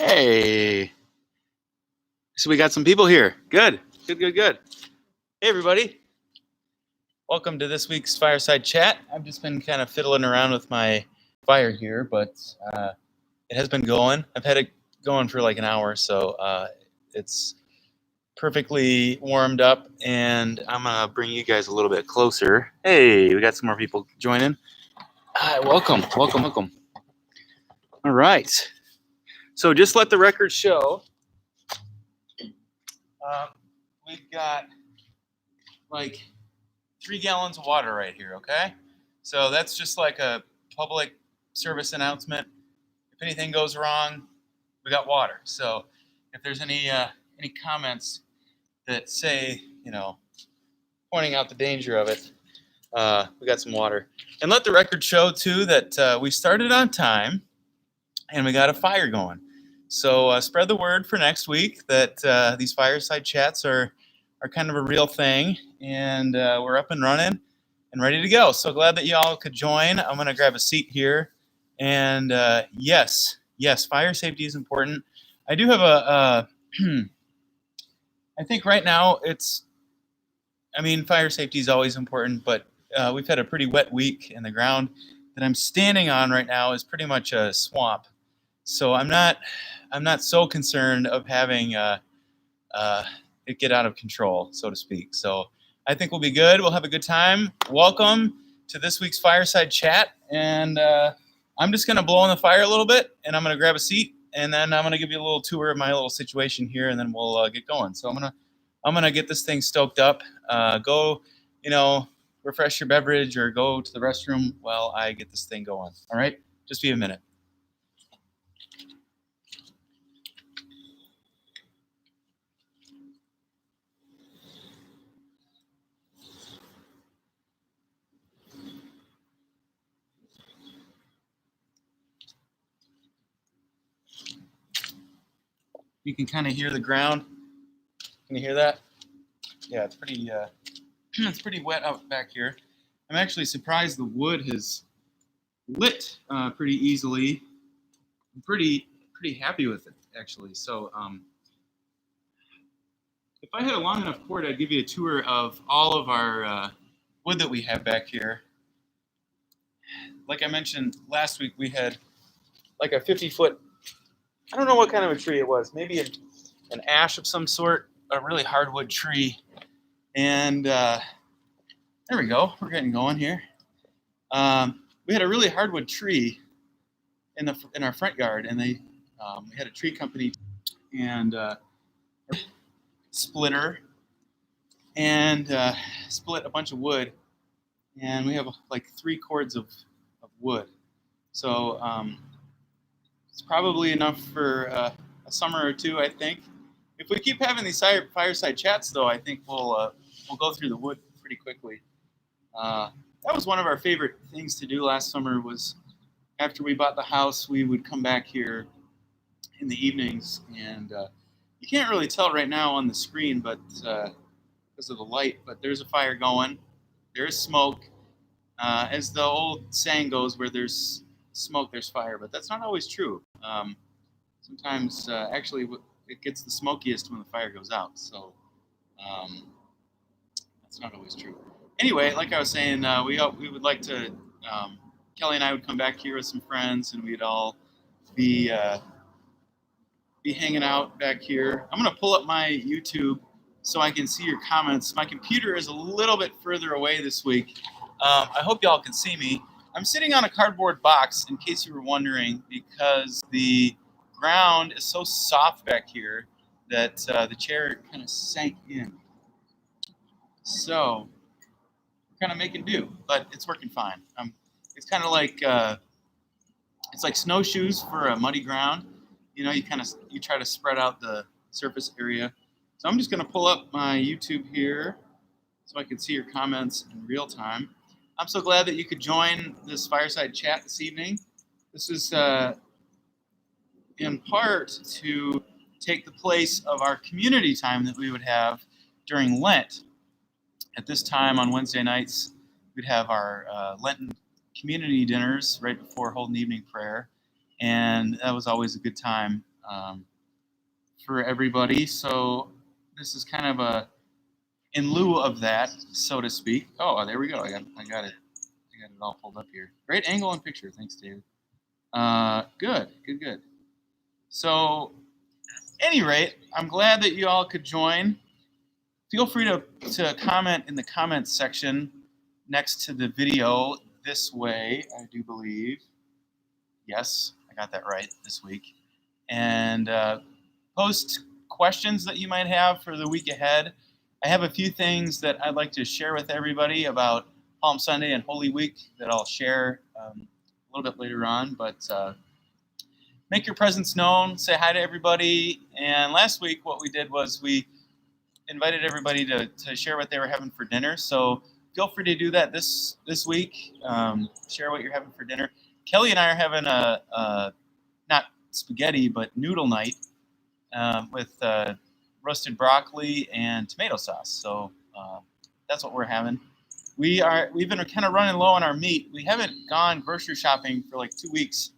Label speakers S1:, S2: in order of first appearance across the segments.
S1: Hey, so we got some people here. Good. Hey, everybody. Welcome to this week's Fireside Chat. I've just been kind of fiddling around with my fire here, but it has been going. I've had it going for like an hour, so it's perfectly warmed up, and I'm going to bring you guys a little bit closer. Hey, we got some more people joining. Hi, welcome. All right. So just let the record show. We've got like 3 gallons of water right here, okay? So that's just like a public service announcement. If anything goes wrong, we got water. So if there's any comments that say, pointing out the danger of it, we got some water. And let the record show too that we started on time and we got a fire going. So spread the word for next week that these fireside chats are kind of a real thing, and we're up and running and ready to go. So glad that y'all could join. I'm going to grab a seat here. And yes, fire safety is important. I do have I think right now fire safety is always important, but we've had a pretty wet week, and the ground that I'm standing on right now is pretty much a swamp. So I'm not so concerned of having it get out of control, so to speak. So I think we'll be good. We'll have a good time. Welcome to this week's Fireside Chat. And I'm just going to blow on the fire a little bit, and I'm going to grab a seat, and then I'm going to give you a little tour of my little situation here, and then we'll get going. So I'm gonna get this thing stoked up. Go, refresh your beverage or go to the restroom while I get this thing going. All right? Just be a minute. You can kind of hear the ground. Can you hear that? Yeah, it's pretty wet out back here. I'm actually surprised the wood has lit pretty easily. I'm pretty happy with it, actually. So if I had a long enough cord, I'd give you a tour of all of our wood that we have back here. Like I mentioned last week, we had like a 50-foot, I don't know what kind of a tree it was, maybe an ash of some sort, a really hardwood tree. And there we go, we're getting going here. We had a really hardwood tree in our front yard, and we had a tree company and splitter and split a bunch of wood, and we have like 3 cords of wood. So it's probably enough for a summer or two, I think. If we keep having these fireside chats, though, I think we'll go through the wood pretty quickly. That was one of our favorite things to do last summer. Was after we bought the house, we would come back here in the evenings, and you can't really tell right now on the screen, but because of the light. But there's a fire going. There is smoke. As the old saying goes, where there's smoke, there's fire. But that's not always true. Sometimes, actually, it gets the smokiest when the fire goes out. So that's not always true. Anyway, like I was saying, we would like to. Kelly and I would come back here with some friends, and we'd all be hanging out back here. I'm gonna pull up my YouTube so I can see your comments. My computer is a little bit further away this week. I hope y'all can see me. I'm sitting on a cardboard box, in case you were wondering, because the ground is so soft back here that the chair kind of sank in. So we're kind of making do, but it's working fine. It's kind of like it's like snowshoes for a muddy ground. You try to spread out the surface area. So I'm just going to pull up my YouTube here so I can see your comments in real time. I'm so glad that you could join this fireside chat this evening. This is in part to take the place of our community time that we would have during Lent. At this time on Wednesday nights, we'd have our Lenten community dinners right before Holden Evening Prayer, and that was always a good time. for everybody. So this is kind of in lieu of that, so to speak. Oh, there we go. I got it. I got it all pulled up here. Great angle and picture. Thanks, David. Good. So, any rate, I'm glad that you all could join. Feel free to comment in the comments section next to the video this way, I do believe. Yes, I got that right this week. And post questions that you might have for the week ahead. I have a few things that I'd like to share with everybody about Palm Sunday and Holy Week that I'll share a little bit later on. But make your presence known, say hi to everybody. And last week what we did was we invited everybody to share what they were having for dinner. So feel free to do that this week. Share what you're having for dinner. Kelly and I are having a not spaghetti, but noodle night with roasted broccoli and tomato sauce. So that's what we're having. We've been kind of running low on our meat. We haven't gone grocery shopping for like 2 weeks.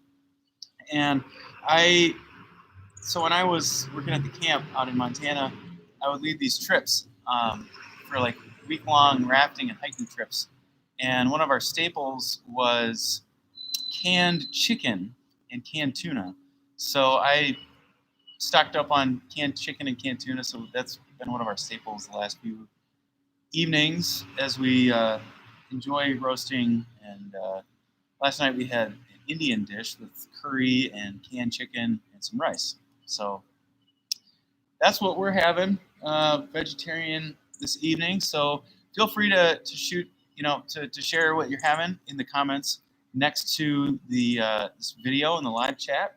S1: And so when I was working at the camp out in Montana, I would lead these trips for like week-long rafting and hiking trips. And one of our staples was canned chicken and canned tuna. So I stocked up on canned chicken and canned tuna. So that's been one of our staples the last few evenings as we enjoy roasting. And last night we had an Indian dish with curry and canned chicken and some rice. So that's what we're having, vegetarian this evening. So feel free to shoot, to share what you're having in the comments next to the this video in the live chat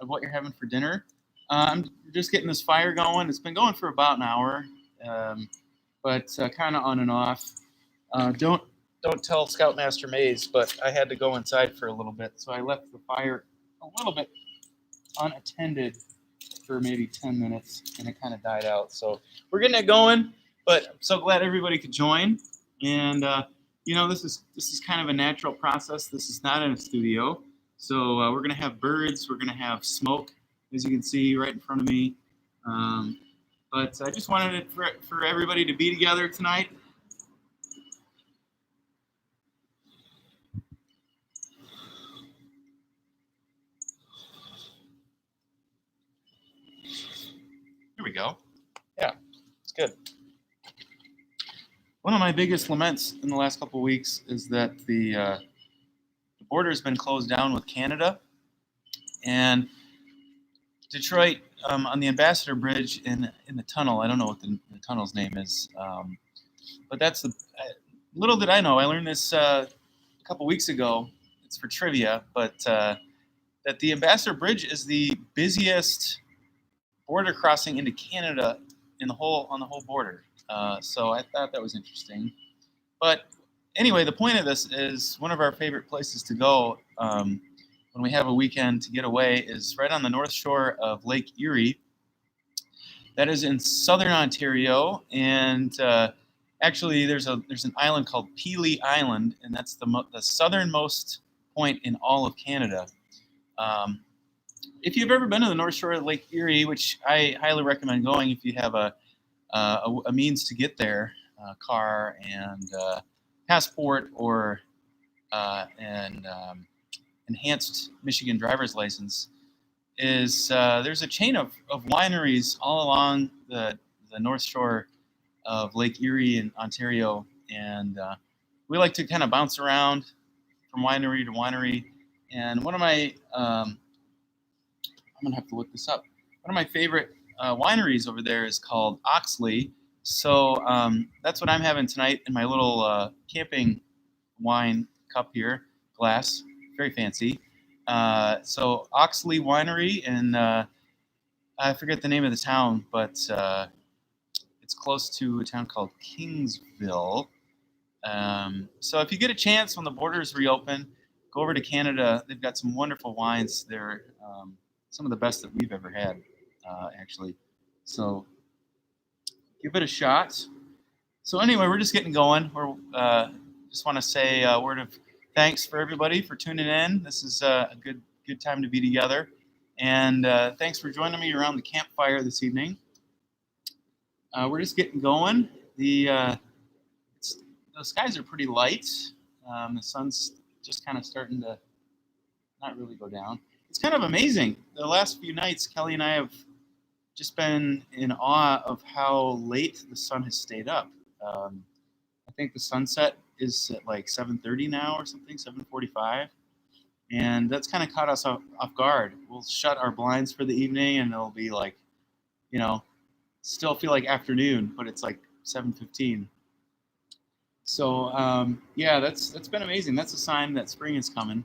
S1: of what you're having for dinner. I'm just getting this fire going. It's been going for about an hour, but kind of on and off. Don't tell Scoutmaster Maze, but I had to go inside for a little bit, so I left the fire a little bit unattended for maybe 10 minutes, and it kind of died out. So we're getting it going, but I'm so glad everybody could join. And this is kind of a natural process. This is not in a studio, so we're gonna have birds. We're gonna have smoke, as you can see right in front of me. But I just wanted it for everybody to be together tonight. Here we go. Yeah, it's good. One of my biggest laments in the last couple of weeks is that the border has been closed down with Canada, and Detroit on the Ambassador Bridge in the tunnel. I don't know what the tunnel's name is, but that's little did I know. I learned this a couple weeks ago. It's for trivia, but that the Ambassador Bridge is the busiest border crossing into Canada on the whole border. So I thought that was interesting. But anyway, the point of this is one of our favorite places to go when we have a weekend to get away is right on the north shore of Lake Erie. That is in southern Ontario, and actually there's an island called Pelee Island, and that's the southernmost point in all of Canada. If you've ever been to the north shore of Lake Erie, which I highly recommend going if you have a means to get there, car and passport or an enhanced Michigan driver's license, is there's a chain of wineries all along the north shore of Lake Erie in Ontario, and we like to kind of bounce around from winery to winery. And one of my I'm gonna have to look this up. One of my favorite wineries over there is called Oxley. So that's what I'm having tonight in my little camping wine cup here, glass, very fancy. So Oxley Winery, and I forget the name of the town, but it's close to a town called Kingsville. So if you get a chance when the borders reopen, go over to Canada. They've got some wonderful wines. They're some of the best that we've ever had, actually. So give it a shot. So anyway, we're just getting going. We're just want to say a word of thanks for everybody for tuning in. This is a good time to be together. And thanks for joining me around the campfire this evening. We're just getting going. The skies are pretty light. The sun's just kind of starting to not really go down. It's kind of amazing. The last few nights, Kelly and I have just been in awe of how late the sun has stayed up. I think the sunset is at like 7:30 now or something, 7:45. And that's kind of caught us off guard. We'll shut our blinds for the evening and it'll be like, still feel like afternoon, but it's like 7:15. So yeah, that's been amazing. That's a sign that spring is coming.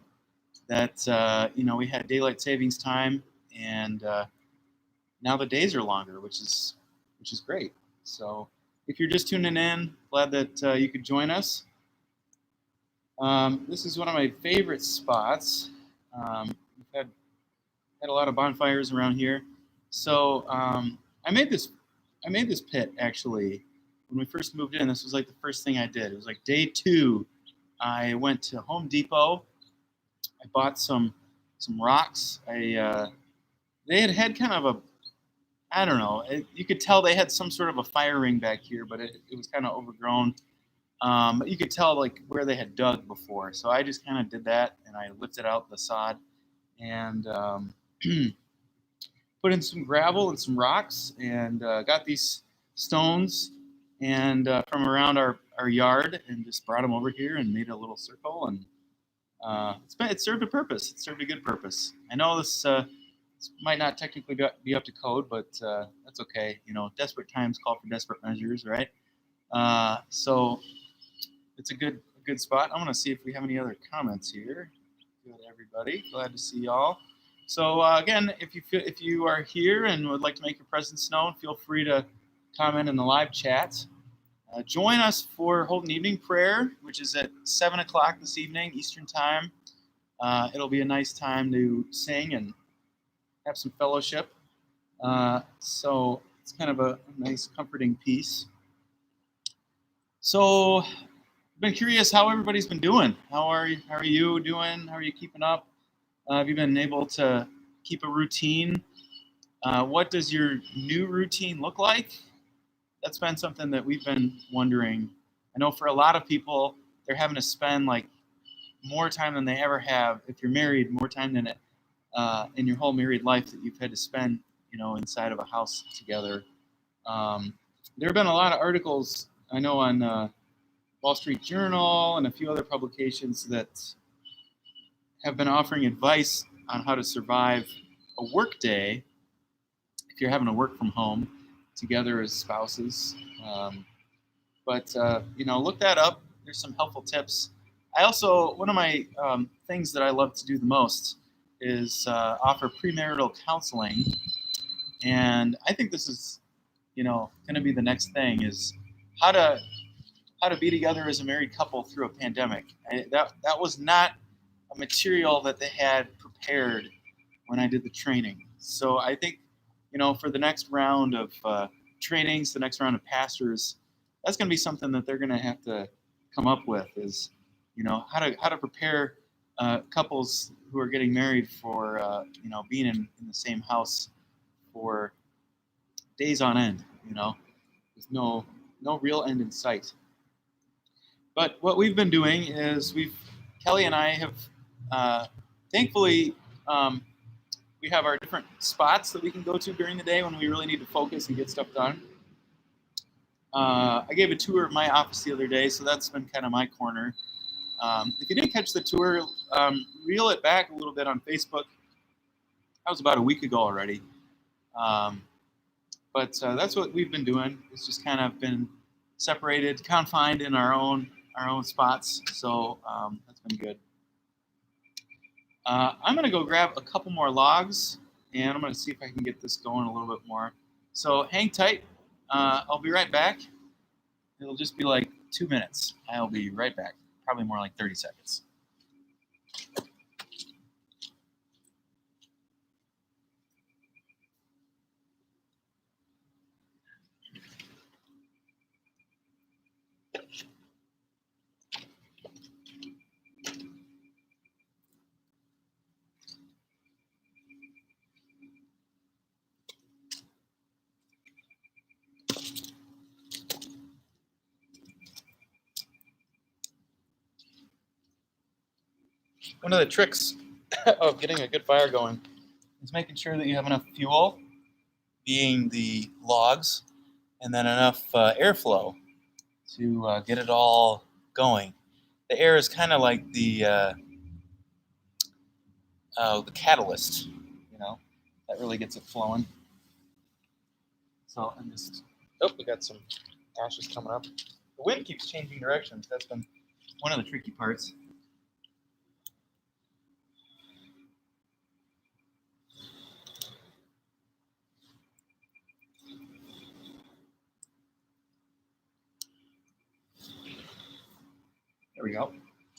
S1: That we had daylight savings time, and now the days are longer, which is great. So if you're just tuning in, glad that you could join us. This is one of my favorite spots. We've had a lot of bonfires around here. So I made this pit actually when we first moved in. This was like the first thing I did. It was like day 2. I went to Home Depot. I bought some rocks. They had kind of a, I don't know. You could tell they had some sort of a fire ring back here, but it was kind of overgrown. But you could tell like where they had dug before. So I just kind of did that, and I lifted out the sod and put in some gravel and some rocks, and got these stones and from around our yard, and just brought them over here and made a little circle. And it served a purpose. It served a good purpose. I know this might not technically be up to code, but that's okay. Desperate times call for desperate measures, right? So it's a good spot. I'm going to see if we have any other comments here. Good, everybody. Glad to see y'all. So again, if you are here and would like to make your presence known, feel free to comment in the live chat. Join us for Holden Evening Prayer, which is at 7 o'clock this evening, Eastern Time. It'll be a nice time to sing and have some fellowship. So it's kind of a nice, comforting piece. So I've been curious how everybody's been doing. How are you doing? How are you keeping up? Have you been able to keep a routine? What does your new routine look like? That's been something that we've been wondering. I know for a lot of people, they're having to spend like more time than they ever have. If you're married, more time than in your whole married life that you've had to spend, inside of a house together. There have been a lot of articles I know on Wall Street Journal and a few other publications that have been offering advice on how to survive a work day if you're having to work from home together as spouses. But look that up. There's some helpful tips. I also, one of my things that I love to do the most is offer premarital counseling. And I think this is, going to be the next thing, is how to be together as a married couple through a pandemic. That was not a material that they had prepared when I did the training. So I think, for the next round of trainings, the next round of pastors, that's going to be something that they're going to have to come up with, is, how to prepare couples who are getting married for, being in the same house for days on end, with no real end in sight. But what we've been doing is Kelly and I have, thankfully, we have our different spots that we can go to during the day when we really need to focus and get stuff done. I gave a tour of my office the other day, so that's been kind of my corner. If you didn't catch the tour, reel it back a little bit on Facebook. That was about a week ago already. But that's what we've been doing. It's just kind of been separated, confined in our own spots. So that's been good. I'm going to go grab a couple more logs, and I'm going to see if I can get this going a little bit more. So hang tight. I'll be right back. It'll just be like 2 minutes. I'll be right back. Probably more like 30 seconds. One of the tricks of getting a good fire going is making sure that you have enough fuel, being the logs, and then enough airflow to get it all going. The air is kind of like the catalyst, that really gets it flowing. So I'm just, we got some ashes coming up. The wind keeps changing directions. That's been one of the tricky parts. There we go.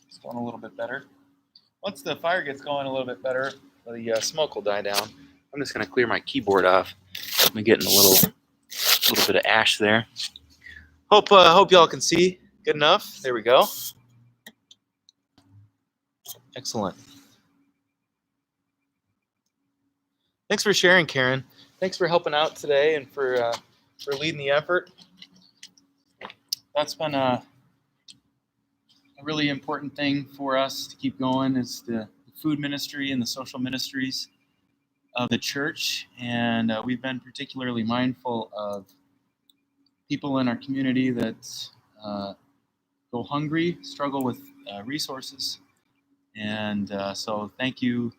S1: It's going a little bit better. Once the fire gets going a little bit better, the smoke will die down. I'm just going to clear my keyboard off. I'm getting a little bit of ash there. Hope y'all can see good enough. There we go. Excellent. Thanks for sharing, Karen. Thanks for helping out today and for leading the effort. That's been a really important thing for us to keep going, is the food ministry and the social ministries of the church. And we've been particularly mindful of people in our community that go hungry, struggle with resources. And so thank you,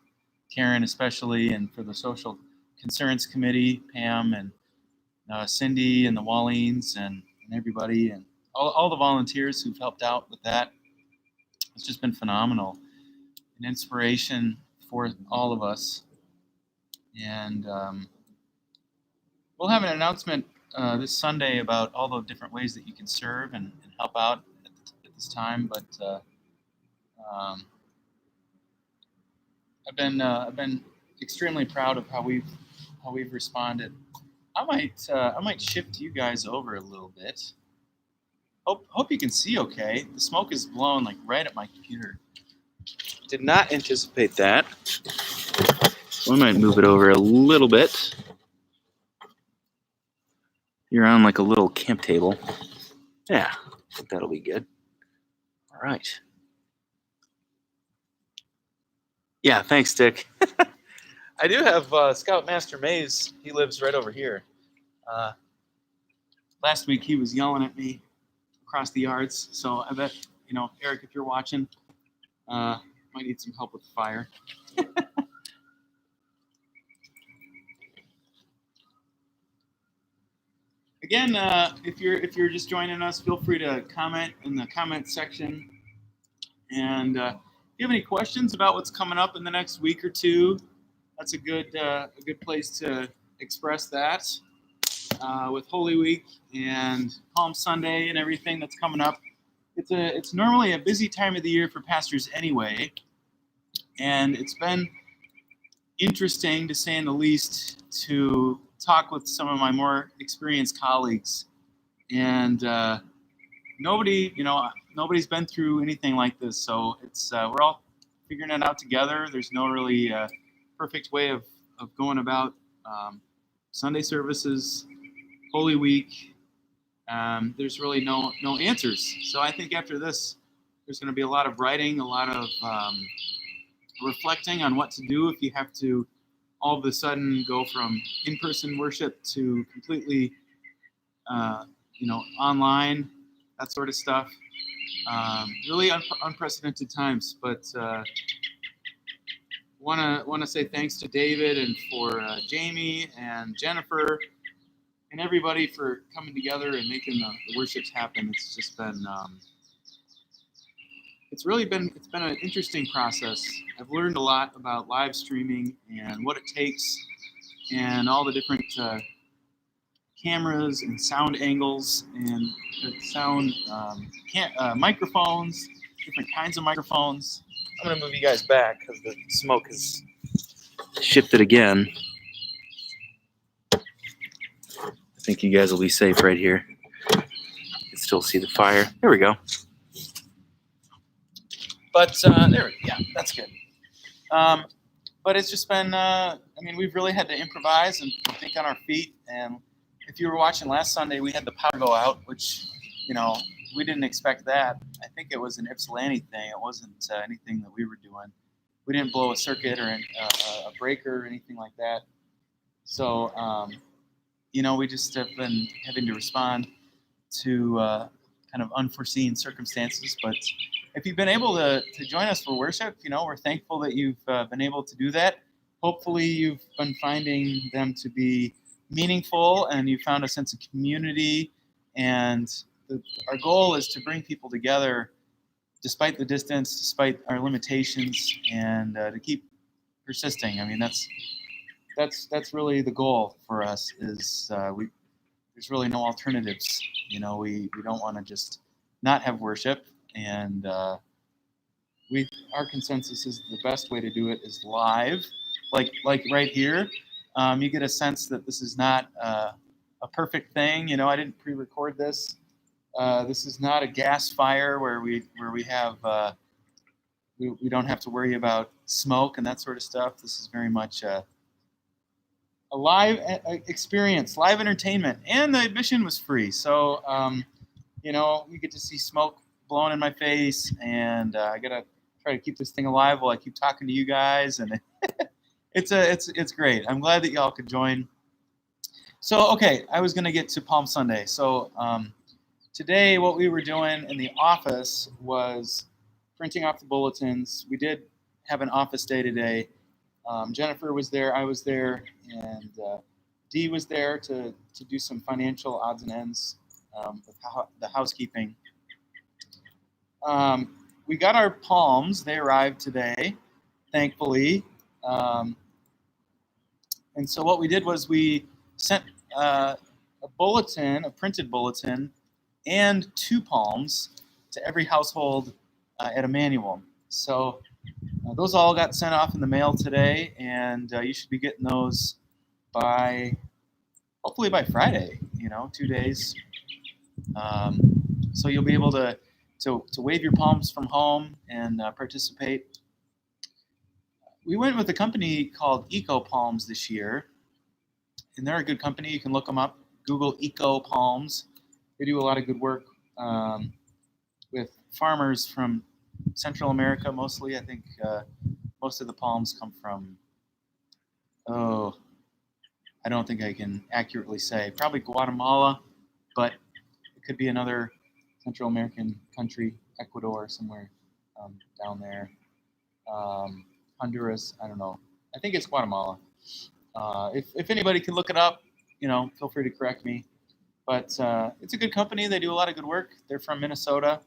S1: Karen, especially, and for the Social Concerns Committee, Pam and Cindy and the Wallings and everybody and all the volunteers who've helped out with that. It's just been phenomenal, an inspiration for all of us. And we'll have an announcement this Sunday about all the different ways that you can serve and help out at this time. But I've been extremely proud of how we've responded. I might shift you guys over a little bit. Hope you can see okay. The smoke is blowing like right at my computer. Did not anticipate that. We might move it over a little bit. You're on like a little camp table. Yeah, I think that'll be good. All right. Yeah, thanks, Dick. I do have Scoutmaster Mays. He lives right over here. Last week he was yelling at me across the yards. So I bet, Eric, if you're watching, might need some help with the fire. Again, if you're just joining us, feel free to comment in the comment section. And if you have any questions about what's coming up in the next week or two, that's a good place to express that. With Holy Week and Palm Sunday and everything that's coming up, it's normally a busy time of the year for pastors anyway, and it's been interesting, to say in the least, to talk with some of my more experienced colleagues. And nobody's been through anything like this, so it's we're all figuring it out together. There's no really perfect way of going about Sunday services, Holy Week. There's really no answers. So I think after this, there's going to be a lot of writing, a lot of reflecting on what to do if you have to all of a sudden go from in-person worship to completely, online, that sort of stuff. Really unprecedented times, but want to say thanks to David and for Jamie and Jennifer and everybody for coming together and making the worships happen. It's just been it's been an interesting process. I've learned a lot about live streaming and what it takes and all the different cameras and sound angles and sound microphones, different kinds of microphones. I'm going to move you guys back because the smoke has shifted again. I think you guys will be safe right here. You can still see the fire. There we go. But that's good. But it's just been, we've really had to improvise and think on our feet. And if you were watching last Sunday, we had the power go out, which, we didn't expect that. I think it was an Ypsilanti thing. It wasn't anything that we were doing. we didn't blow a circuit or a breaker or anything like that. So, we just have been having to respond to kind of unforeseen circumstances. But if you've been able to join us for worship, we're thankful that you've been able to do that. Hopefully you've been finding them to be meaningful and you found a sense of community. And our goal is to bring people together despite the distance, despite our limitations, and to keep persisting. I mean, that's really the goal for us. Is there's really no alternatives. We don't want to just not have worship, and our consensus is the best way to do it is live, like right here. You get a sense that this is not a perfect thing. I didn't pre-record this. This is not a gas fire where we have we don't have to worry about smoke and that sort of stuff. This is very much a live experience, live entertainment, and the admission was free. So you get to see smoke blowing in my face, and I gotta try to keep this thing alive while I keep talking to you guys, and it's great. I'm glad that y'all could join. So okay, I was gonna get to Palm Sunday. So today, what we were doing in the office was printing off the bulletins. We did have an office day today. Jennifer was there, I was there, and Dee was there to do some financial odds and ends with the housekeeping. We got our palms. They arrived today, thankfully. And so what we did was we sent a bulletin, a printed bulletin, and 2 palms to every household at Emmanuel. So those all got sent off in the mail today, and you should be getting those hopefully by Friday, 2 days. So you'll be able to wave your palms from home and participate. We went with a company called Eco Palms this year, and they're a good company. You can look them up. Google Eco Palms. They do a lot of good work with farmers from Central America, mostly. I think most of the palms come from, I don't think I can accurately say. Probably Guatemala, but it could be another Central American country, Ecuador, somewhere down there. Honduras, I don't know. I think it's Guatemala. If anybody can look it up, feel free to correct me. But it's a good company. They do a lot of good work. They're from Minnesota.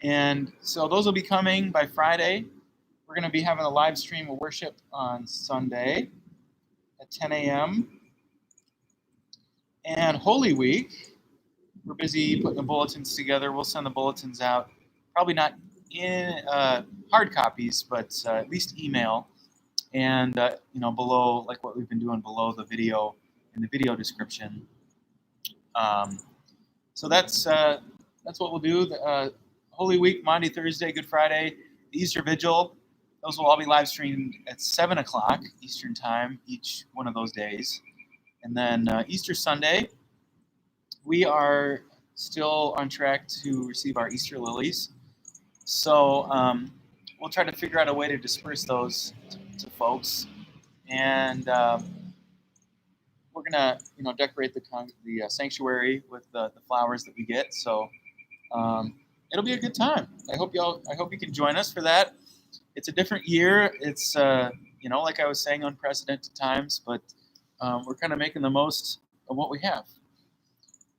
S1: And so those will be coming by Friday. We're going to be having a live stream of worship on Sunday at 10 a.m. And Holy Week, we're busy putting the bulletins together. We'll send the bulletins out, probably not in hard copies, but at least email. And, below, like what we've been doing below the video, in the video description. So that's what we'll do. Holy Week, Monday, Thursday, Good Friday, the Easter Vigil. Those will all be live streamed at 7 o'clock Eastern Time each one of those days. And then Easter Sunday, we are still on track to receive our Easter lilies. So we'll try to figure out a way to disperse those to folks. And we're gonna, decorate the sanctuary with the flowers that we get. So it'll be a good time. I hope you can join us for that. It's a different year. It's like I was saying, unprecedented times, but we're kind of making the most of what we have.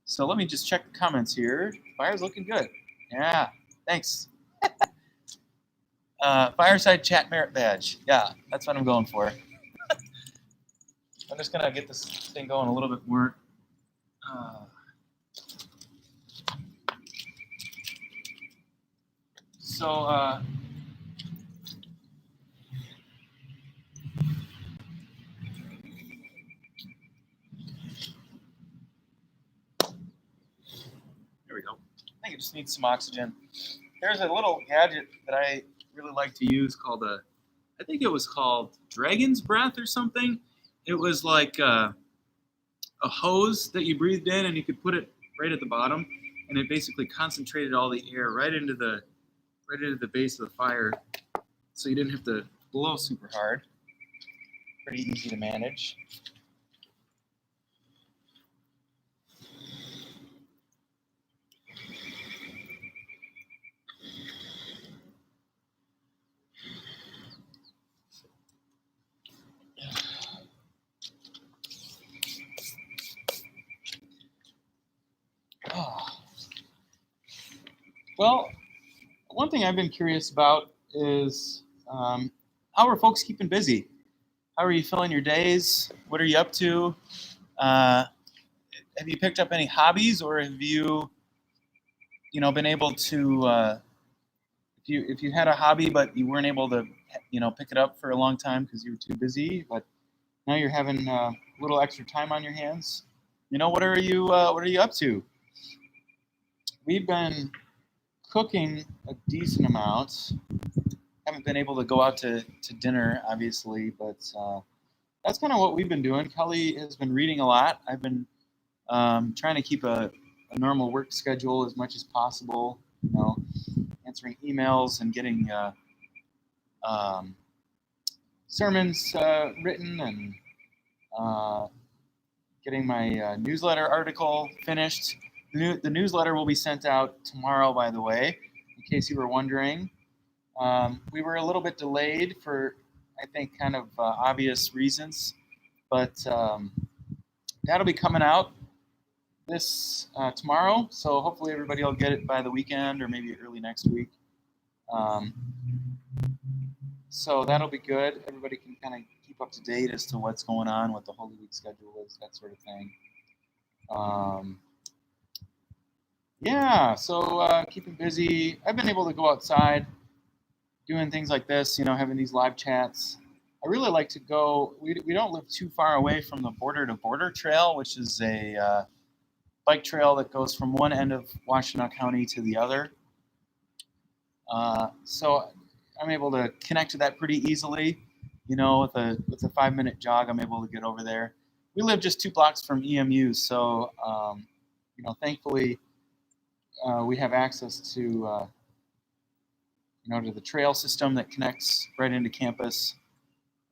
S1: So let me just check the comments here. Fire's looking good. Yeah, thanks. Fireside chat merit badge. Yeah, that's what I'm going for. I'm just gonna get this thing going a little bit more. There we go. I think it just needs some oxygen. There's a little gadget that I really like to use called I think it was called Dragon's Breath or something. It was like a hose that you breathed in, and you could put it right at the bottom, and it basically concentrated all the air right into the base of the fire. so you didn't have to blow super hard. Pretty easy to manage. Oh. Well, one thing I've been curious about is how are folks keeping busy? How are you filling your days? What are you up to? Have you picked up any hobbies, or have you been able to if you had a hobby but you weren't able to pick it up for a long time because you were too busy, but now you're having a little extra time on your hands? What are you up to? We've been cooking a decent amount. Haven't been able to go out to dinner, obviously, but that's kind of what we've been doing. Kelly has been reading a lot. I've been trying to keep a normal work schedule as much as possible. Answering emails and getting sermons written, and getting my newsletter article finished. The newsletter will be sent out tomorrow, by the way, in case you were wondering. We were a little bit delayed for, I think, kind of obvious reasons, but that'll be coming out this tomorrow, so hopefully everybody will get it by the weekend or maybe early next week. So that'll be good. Everybody can kind of keep up to date as to what's going on, what the Holy Week schedule is, that sort of thing. So keeping busy. I've been able to go outside doing things like this, having these live chats. I really like to go. We don't live too far away from the Border to Border Trail, which is a bike trail that goes from one end of Washtenaw County to the other. So I'm able to connect to that pretty easily. With a 5-minute jog, I'm able to get over there. We live just 2 blocks from EMU, so thankfully we have access to to the trail system that connects right into campus.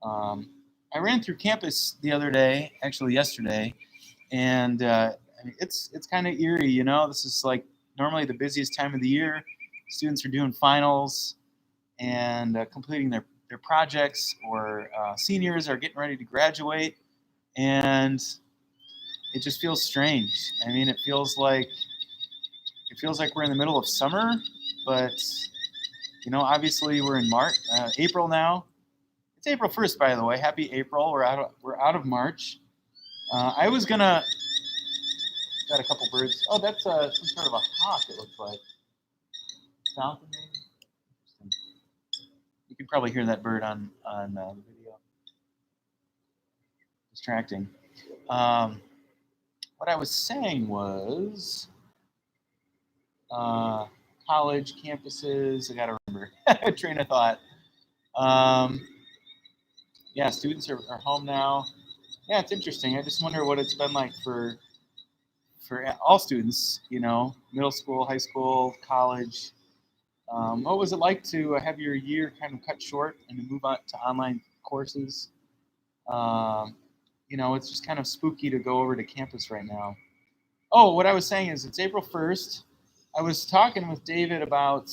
S1: I ran through campus the other day, actually yesterday, and it's kind of eerie. This is like normally the busiest time of the year. Students are doing finals and completing their projects, or seniors are getting ready to graduate, and it just feels strange. I mean, it feels like we're in the middle of summer, but obviously we're in April now. It's April 1st, by the way. Happy April. We're out of March. I was gonna got a couple birds. Oh, that's some sort of a hawk. It looks like falcon, maybe. You can probably hear that bird on the video. Distracting. What I was saying was college campuses. I got to remember. Train of thought. Students are home now. Yeah, it's interesting. I just wonder what it's been like for all students. Middle school, high school, college. What was it like to have your year kind of cut short and to move on to online courses? It's just kind of spooky to go over to campus right now. Oh, what I was saying is it's April 1st. I was talking with David about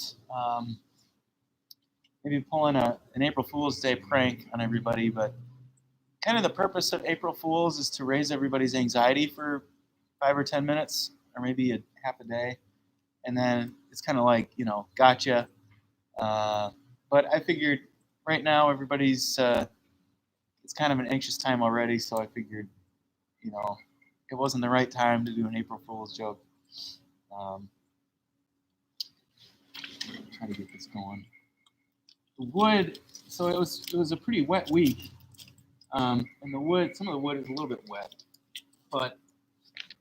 S1: maybe pulling an April Fool's Day prank on everybody, but kind of the purpose of April Fools is to raise everybody's anxiety for 5 or 10 minutes, or maybe half a day. And then it's kind of like, gotcha. But I figured right now everybody's, it's kind of an anxious time already. So I figured, it wasn't the right time to do an April Fool's joke. Try to get this going. The wood, so it was a pretty wet week. And some of the wood is a little bit wet, but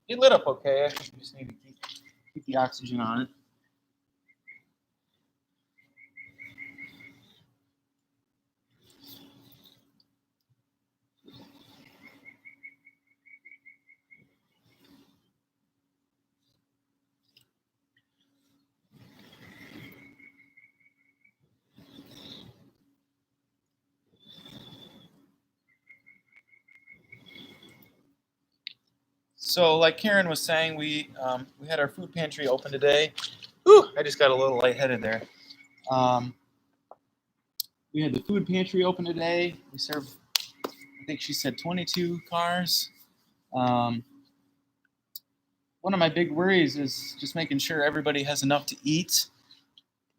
S1: it lit up okay. I think we just need to keep the oxygen on it. So, like Karen was saying, we had our food pantry open today. Whew, I just got a little lightheaded there. We had the food pantry open today. We served, I think she said 22 cars. One of my big worries is just making sure everybody has enough to eat.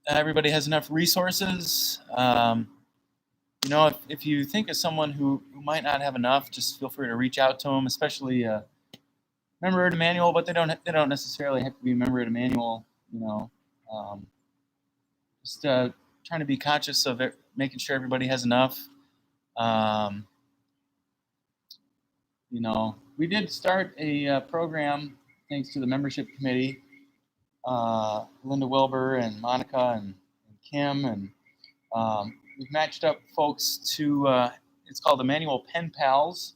S1: Everybody has enough resources. If you think of someone who might not have enough, just feel free to reach out to them, especially member at Emmanuel, but they don't necessarily have to be a member at Emmanuel. Just trying to be conscious of it, making sure everybody has enough. We did start a program thanks to the membership committee, Linda Wilbur and Monica and Kim, and we've matched up folks to, it's called Emmanuel Pen Pals,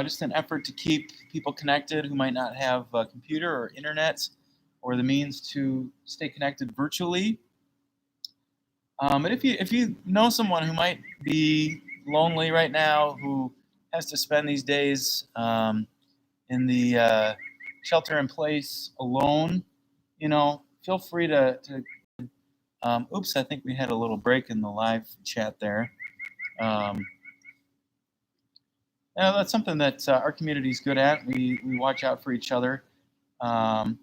S1: just an effort to keep people connected who might not have a computer or internet or the means to stay connected virtually. But if you know someone who might be lonely right now, who has to spend these days in the shelter in place alone, feel free to oops, I think we had a little break in the live chat there. That's something that our community is good at. We watch out for each other. Oh,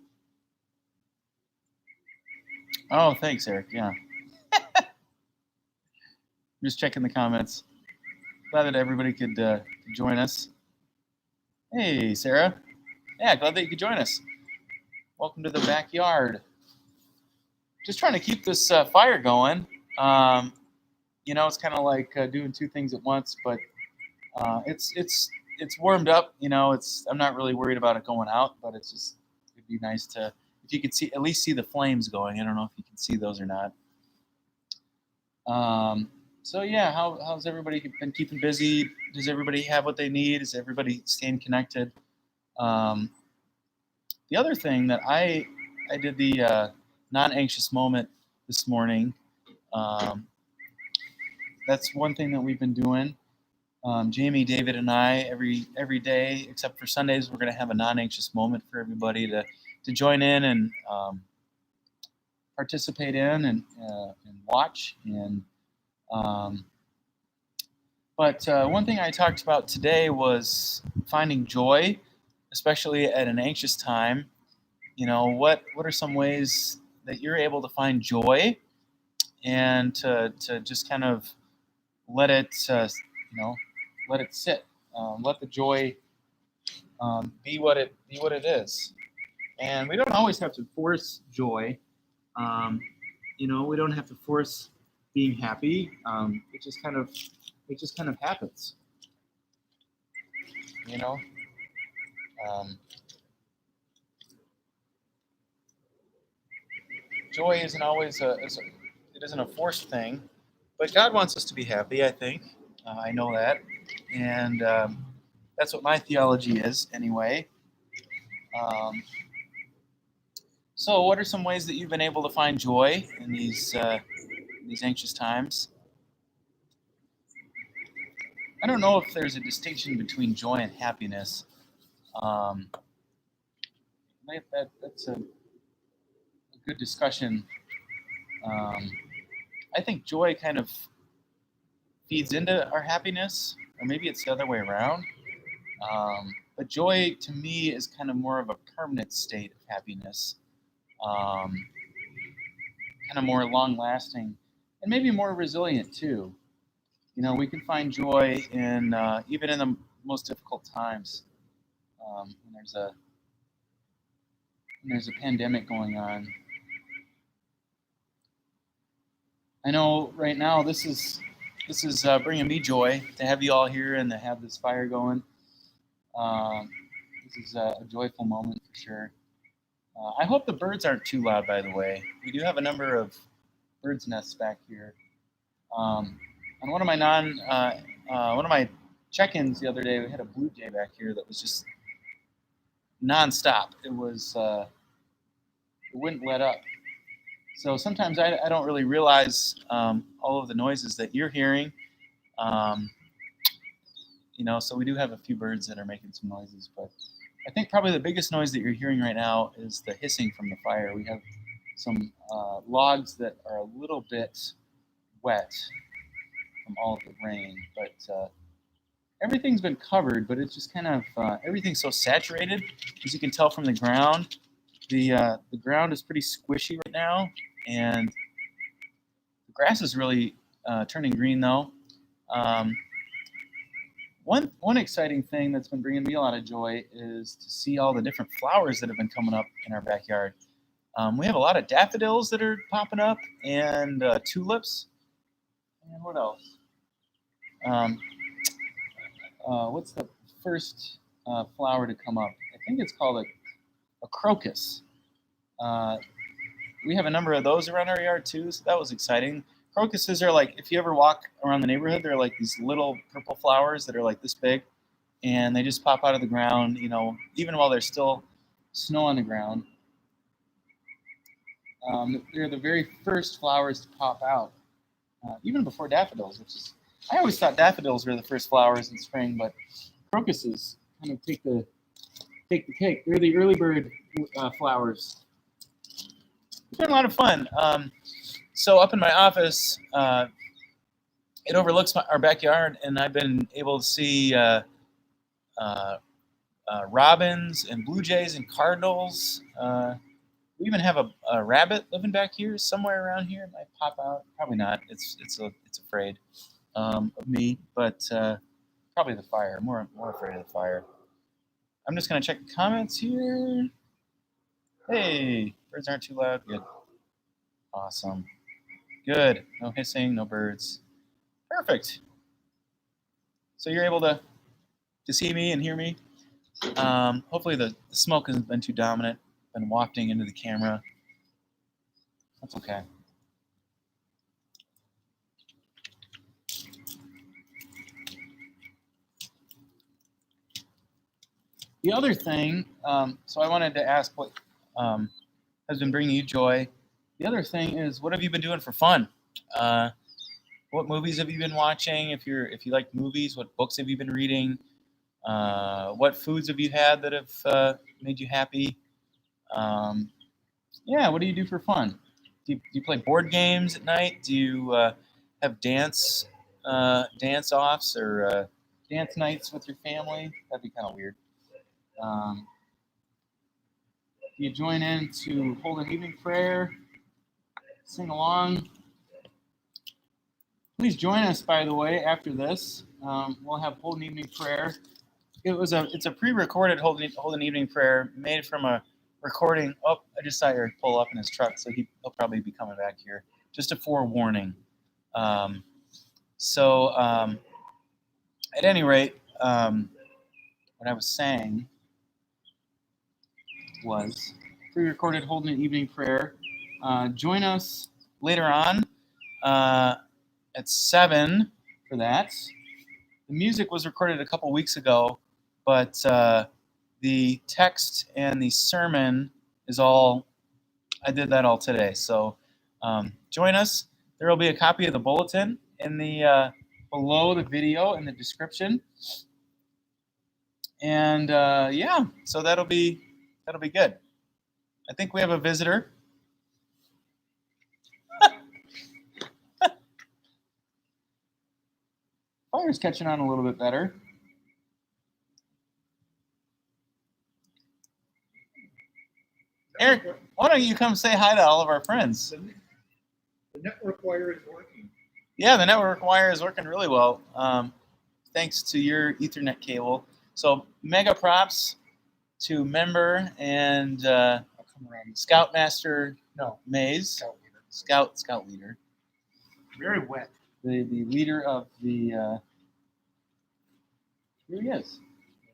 S1: thanks, Eric. Yeah. Just checking the comments. Glad that everybody could join us. Hey, Sarah. Yeah, glad that you could join us. Welcome to the backyard. Just trying to keep this fire going. It's kind of like doing two things at once, but it's warmed up. I'm not really worried about it going out, but it'd be nice to, if you could at least see the flames going. I don't know if you can see those or not. So yeah, how's everybody been keeping busy? Does everybody have what they need? Is everybody staying connected? The other thing that I did the non-anxious moment this morning. That's one thing that we've been doing. Jamie, David, and I every day, except for Sundays, we're going to have a non-anxious moment for everybody to join in and participate in and watch. And but one thing I talked about today was finding joy, especially at an anxious time. What are some ways that you're able to find joy and to just kind of let it let it sit, let the joy be what it is. And we don't always have to force joy. We don't have to force being happy. It just kind of happens. Joy isn't always it isn't a forced thing, but God wants us to be happy. I think I know that, and that's what my theology is anyway. So, what are some ways that you've been able to find joy in these anxious times? I don't know if there's a distinction between joy and happiness. That's a good discussion. I think joy kind of feeds into our happiness, or maybe it's the other way around. But joy, to me, is kind of more of a permanent state of happiness, kind of more long-lasting, and maybe more resilient too. We can find joy in even in the most difficult times. When there's a pandemic going on. I know right now this is bringing me joy to have you all here and to have this fire going. This is a joyful moment for sure. I hope the birds aren't too loud, by the way. We do have a number of birds' nests back here. On one of my check-ins the other day, we had a blue jay back here that was just nonstop. It wouldn't let up. So sometimes I don't really realize all of the noises that you're hearing. So we do have a few birds that are making some noises, but I think probably the biggest noise that you're hearing right now is the hissing from the fire. We have some logs that are a little bit wet from all of the rain, but everything's been covered, but it's just kind of everything's so saturated, as you can tell from the ground. The ground is pretty squishy right now, and the grass is really turning green though. One exciting thing that's been bringing me a lot of joy is to see all the different flowers that have been coming up in our backyard. We have a lot of daffodils that are popping up, and tulips, and what else? What's the first flower to come up? I think it's called a crocus. We have a number of those around our yard too, so that was exciting. Crocuses are like, if you ever walk around the neighborhood, they're like these little purple flowers that are like this big, and they just pop out of the ground, even while there's still snow on the ground. They're the very first flowers to pop out, even before daffodils, I always thought daffodils were the first flowers in spring, but crocuses kind of take the cake. They're the early bird flowers. It's been a lot of fun. So up in my office, it overlooks our backyard, and I've been able to see robins and blue jays and cardinals. We even have a rabbit living back here somewhere around here. It might pop out. Probably not. It's afraid of me, but probably the fire. More afraid of the fire. I'm just gonna check the comments here. Hey, birds aren't too loud. Good. Awesome. Good. No hissing. No birds. Perfect. So you're able to see me and hear me. Hopefully the smoke hasn't been too dominant. Been wafting into the camera. That's okay. The other thing, so I wanted to ask what has been bringing you joy. The other thing is, what have you been doing for fun? What movies have you been watching? If you like movies, what books have you been reading? What foods have you had that have made you happy? What do you do for fun? Do you play board games at night? Do you have dance offs or dance nights with your family? That'd be kind of weird. Do you join in to Holden Evening Prayer? Sing along. Please join us, by the way, after this. We'll have Holden Evening Prayer. It's a pre-recorded Holden Evening Prayer made from a recording. Oh, I just saw Eric pull up in his truck, so he'll probably be coming back here. Just a forewarning. At any rate, what I was saying was pre-recorded Holden Evening Prayer. Join us later on at 7 for that. The music was recorded a couple weeks ago, but the text and the sermon is all, I did that all today. So join us. There will be a copy of the bulletin in the below the video in the description. And so that'll be good. I think we have a visitor. Fire's catching on a little bit better. Eric, why don't you come say hi to all of our friends?
S2: The network wire is working.
S1: Yeah, the network wire is working really well, thanks to your Ethernet cable. So mega props to member and Scoutmaster Maze, Scout leader.
S2: Very wet.
S1: The leader of the. Here he is.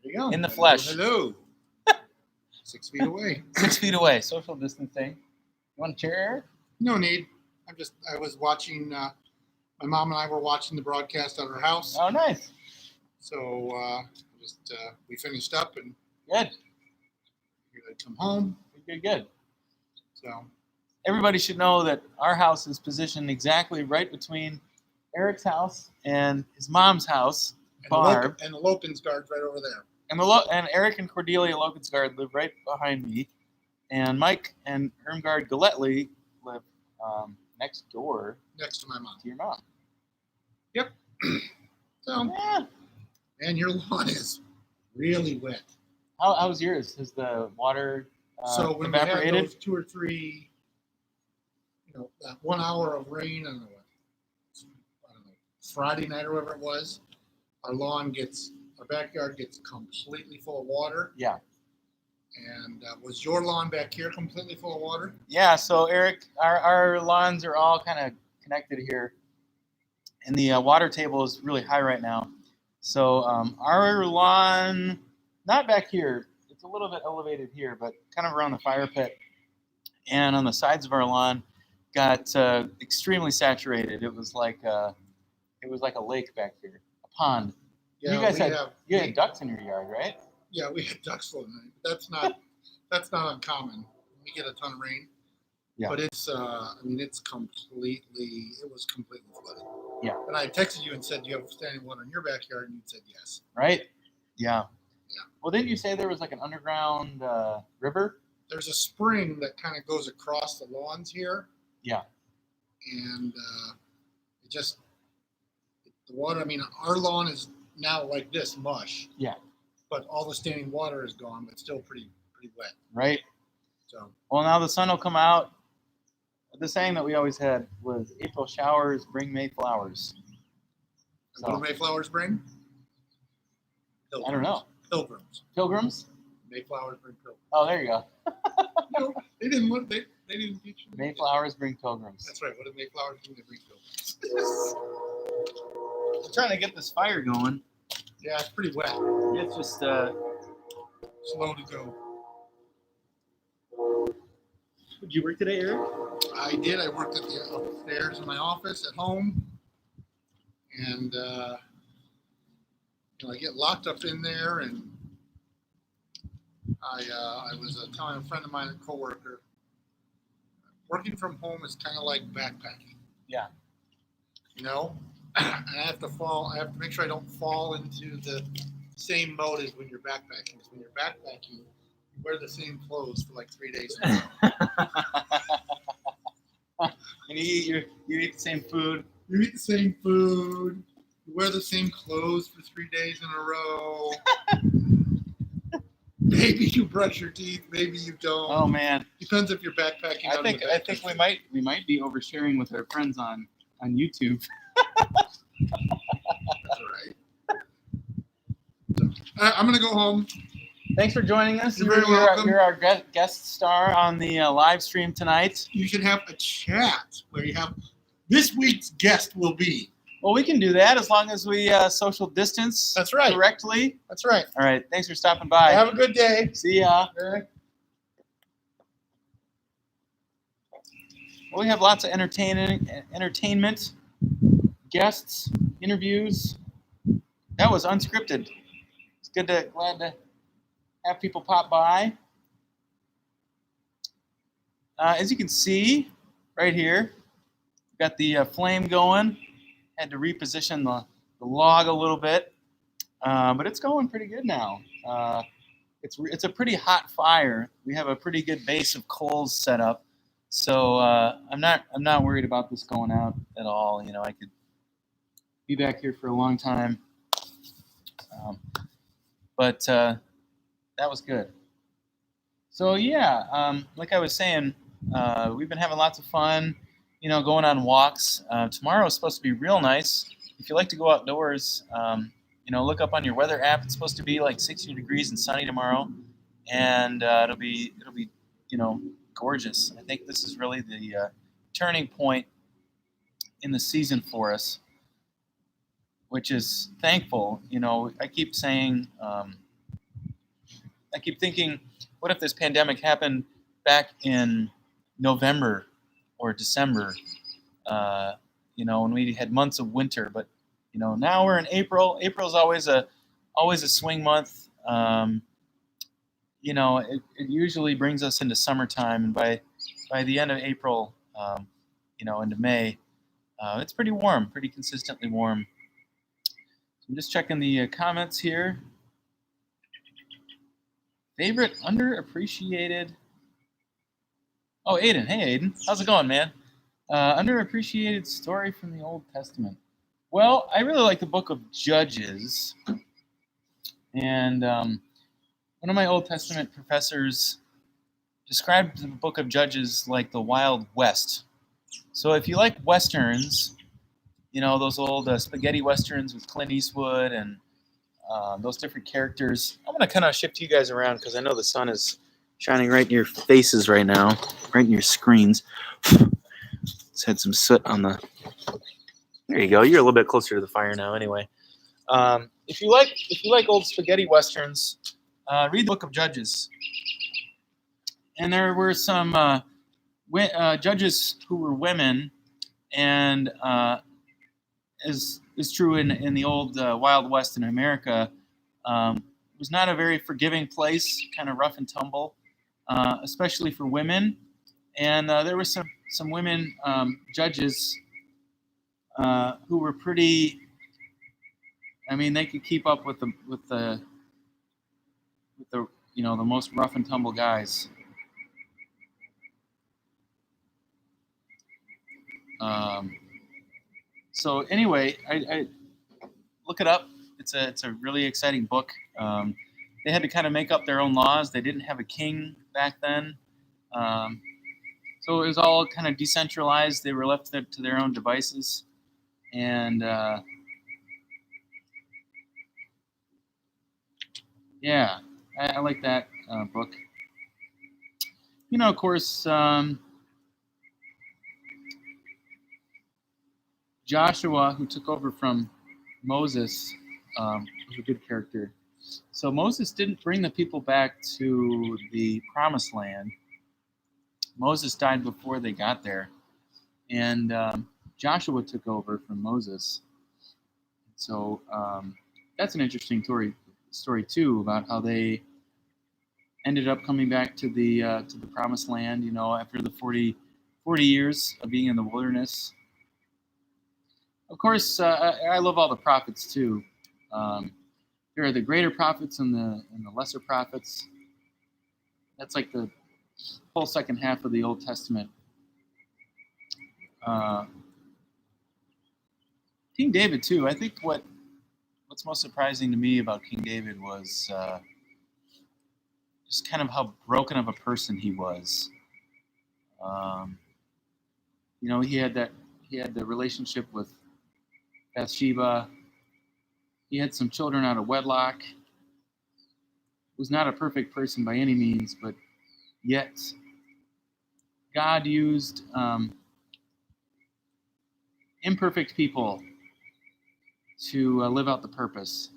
S2: There you go.
S1: In the flesh.
S2: Hello. 6 feet away.
S1: 6 feet away. Social distancing. You want a chair, Eric?
S2: No need. I was watching. My mom and I were watching the broadcast at our house.
S1: Oh, nice.
S2: So we finished up and
S1: good.
S2: Here I come home.
S1: Good.
S2: So
S1: everybody should know that our house is positioned exactly right between Eric's house and his mom's house.
S2: And the Lopin's guard's right over there.
S1: And Eric and Cordelia Lokensgaard live right behind me, and Mike and Irmgard Galletly live next door
S2: Next to my mom.
S1: to your mom.
S2: Yep. So,
S1: Yeah.
S2: and your lawn is really wet.
S1: How was yours? Has the water
S2: So when we
S1: evaporated?
S2: had those 2 or 3, that 1 hour of rain and I don't know, Friday night or whatever it was, our backyard gets completely full of water.
S1: Yeah.
S2: And was your lawn back here completely full of water?
S1: Yeah. So Eric, our lawns are all kind of connected here, and the water table is really high right now. So our lawn, not back here, it's a little bit elevated here, but kind of around the fire pit and on the sides of our lawn, got extremely saturated. It was like a lake back here, a pond.
S2: Yeah,
S1: You guys had ducks in your yard, right?
S2: Yeah, we had ducks floating. That's not uncommon. We get a ton of rain.
S1: Yeah.
S2: But it's it was completely flooded.
S1: Yeah.
S2: And I texted you and said, "Do you have standing water in your backyard?" And you said yes.
S1: Right? Yeah.
S2: Yeah.
S1: Well, didn't you say there was like an underground river?
S2: There's a spring that kind of goes across the lawns here.
S1: Yeah.
S2: And the water, our lawn is now like this, mush.
S1: Yeah.
S2: But all the standing water is gone, but still pretty wet.
S1: Right.
S2: So.
S1: Well, now the sun will come out. The saying that we always had was April showers bring May flowers.
S2: So, what do May flowers bring? Pilgrims.
S1: I don't know. Pilgrims?
S2: May flowers bring pilgrims.
S1: Oh, there you go.
S2: They didn't teach you.
S1: May flowers bring pilgrims.
S2: That's right. What do May flowers bring? They bring pilgrims.
S1: I'm trying to get this fire going.
S2: Yeah, it's pretty wet.
S1: It's just
S2: slow to go.
S1: Did you work today, Eric?
S2: I did. I worked upstairs in my office at home, and I get locked up in there, and I was telling a friend of mine, a coworker, working from home is kind of like backpacking.
S1: Yeah.
S2: And I have to make sure I don't fall into the same mode as when you're backpacking. Because when you're backpacking, you wear the same clothes for like 3 days.
S1: And you eat the same food.
S2: You eat the same food. You wear the same clothes for 3 days in a row. Maybe you brush your teeth. Maybe you don't.
S1: Oh man.
S2: Depends if you're backpacking.
S1: I think we might be oversharing with our friends on YouTube.
S2: That's all right. So, I'm gonna go home.
S1: Thanks for joining us.
S2: You're very welcome.
S1: You're our guest star on the live stream tonight.
S2: You should have a chat where you have this week's guest will be.
S1: Well, we can do that as long as we social distance.
S2: That's right.
S1: Correctly.
S2: That's right.
S1: All right. Thanks for stopping by.
S2: Have a good day.
S1: See ya.
S2: Okay.
S1: Well, we have lots of entertainment, guests, interviews. That was unscripted. It's glad to have people pop by. As you can see right here, we've got the flame going. Had to reposition the log a little bit, but it's going pretty good now. It's a pretty hot fire. We have a pretty good base of coals set up, so I'm not worried about this going out at all. I could be back here for a long time, but that was good. So yeah, like I was saying, we've been having lots of fun. Going on walks. Tomorrow is supposed to be real nice. If you like to go outdoors, look up on your weather app. It's supposed to be like 60 degrees and sunny tomorrow, and it'll be gorgeous. I think this is really the turning point in the season for us, which is thankful. I keep saying, I keep thinking, what if this pandemic happened back in November or December, when we had months of winter, but now we're in April. April's always a swing month. It usually brings us into summertime, and by the end of April, into May, it's pretty warm, pretty consistently warm. So I'm just checking the comments here. Favorite underappreciated. Oh, Aiden. Hey, Aiden. How's it going, man? Underappreciated story from the Old Testament. Well, I really like the book of Judges. And one of my Old Testament professors described the book of Judges like the Wild West. So if you like Westerns, those old spaghetti Westerns with Clint Eastwood and those different characters. I'm going to kind of shift you guys around because I know the sun is shining right in your faces right now, right in your screens. It's had some soot on the... There you go. You're a little bit closer to the fire now anyway. If you like old spaghetti Westerns, read the book of Judges. And there were some judges who were women, and as is true in the old Wild West in America, it was not a very forgiving place, kind of rough and tumble, especially for women. And there were some women judges who were pretty. I mean, they could keep up with the the most rough and tumble guys. So anyway, I look it up. It's a really exciting book. They had to kind of make up their own laws. They didn't have a king back then, so it was all kind of decentralized. They were left to their own devices, and yeah, I like that book. Of course, Joshua, who took over from Moses, was a good character. So Moses didn't bring the people back to the promised land. Moses died before they got there. And Joshua took over from Moses. So that's an interesting story too, about how they ended up coming back to the promised land, after the 40 years of being in the wilderness. Of course, I love all the prophets too. There are the greater prophets and the lesser prophets. That's like the whole second half of the Old Testament. King David too. I think what's most surprising to me about King David was just kind of how broken of a person he was. He had the relationship with Bathsheba. He had some children out of wedlock. Was not a perfect person by any means, but yet God used imperfect people to live out the purpose.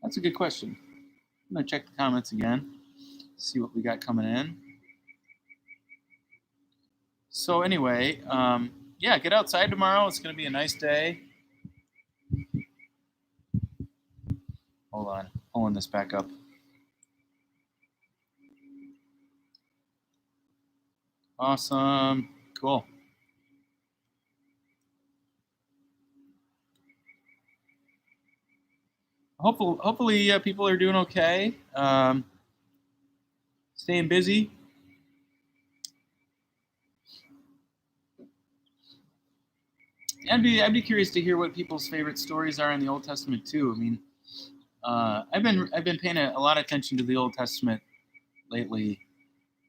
S1: That's a good question. I'm going to check the comments again, see what we got coming in. So anyway, yeah, get outside tomorrow. It's going to be a nice day. Hold on, pulling this back up. Awesome, cool. Hopefully people are doing okay. Staying busy. I'd be curious to hear what people's favorite stories are in the Old Testament too. I mean, I've been paying a lot of attention to the Old Testament lately,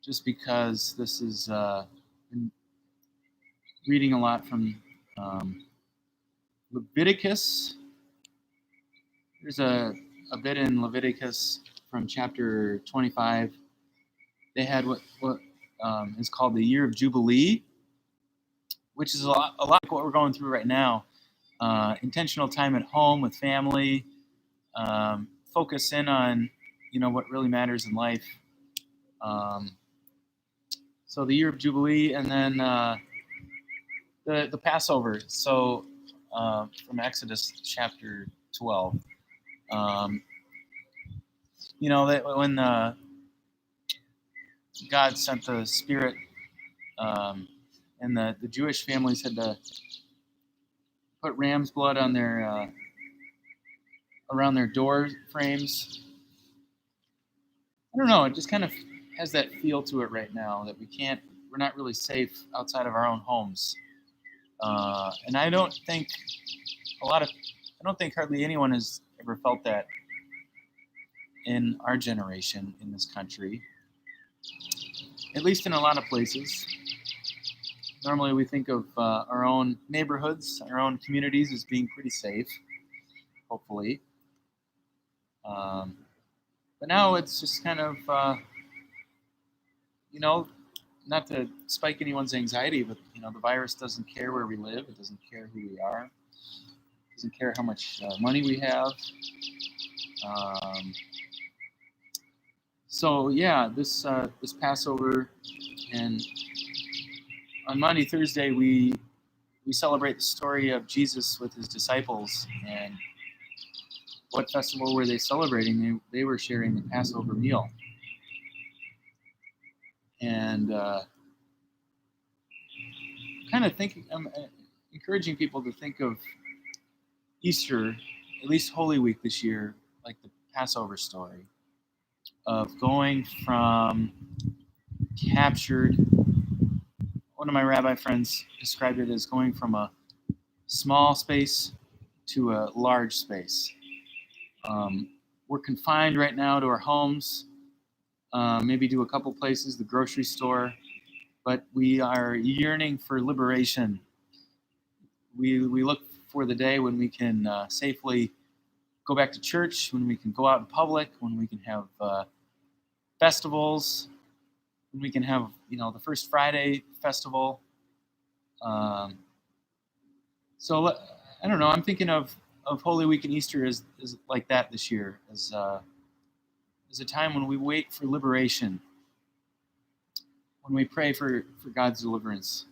S1: just because this is been reading a lot from Leviticus. There's a bit in Leviticus from chapter 25. They had what is called the year of Jubilee, which is a lot like what we're going through right now. Intentional time at home with family, focus in on what really matters in life. So the year of Jubilee, and then the Passover. So from Exodus chapter 12. That when God sent the Spirit, and the Jewish families had to put ram's blood on their around their door frames. I don't know. It just kind of has that feel to it right now that we're not really safe outside of our own homes. And I don't think hardly anyone has ever felt that in our generation in this country, at least in a lot of places. Normally we think of our own neighborhoods, our own communities as being pretty safe, hopefully. But now it's just kind of, not to spike anyone's anxiety, but, the virus doesn't care where we live. It doesn't care who we are. It doesn't care how much money we have. So yeah, this Passover, and on Monday, Thursday, we celebrate the story of Jesus with his disciples. And what festival were they celebrating? They were sharing the Passover meal. And I'm encouraging people to think of Easter, at least Holy Week this year, like the Passover story of going from captured. One of my rabbi friends described it as going from a small space to a large space. We're confined right now to our homes, maybe to a couple places, the grocery store, but we are yearning for liberation. We look for the day when we can safely go back to church, when we can go out in public, when we can have festivals, when we can have, the First Friday festival. So I don't know. I'm thinking of Holy Week and Easter as like that this year, as a time when we wait for liberation, when we pray for God's deliverance.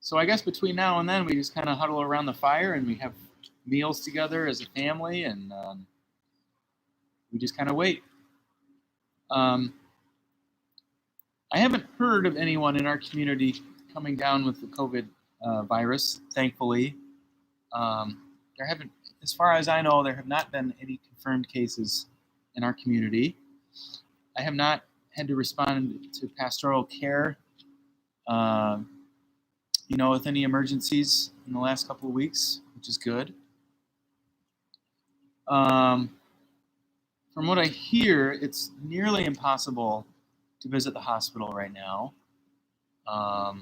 S1: So I guess between now and then, we just kind of huddle around the fire and we have meals together as a family, and we just kind of wait. I haven't heard of anyone in our community coming down with the COVID virus, thankfully. There haven't, as far as I know, there have not been any confirmed cases in our community. I have not had to respond to pastoral care, with any emergencies in the last couple of weeks, which is good. From what I hear, it's nearly impossible to visit the hospital right now. All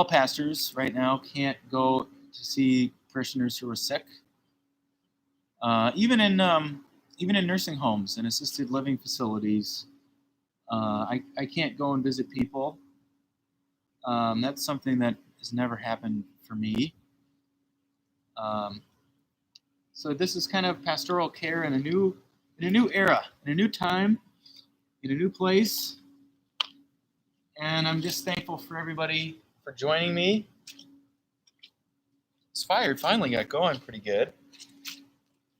S1: pastors right now can't go to see parishioners who are sick. Even in nursing homes and assisted living facilities, I can't go and visit people. That's something that has never happened for me. So this is kind of pastoral care in a new era, in a new time, in a new place. And I'm just thankful for everybody for joining me. This fire finally got going pretty good.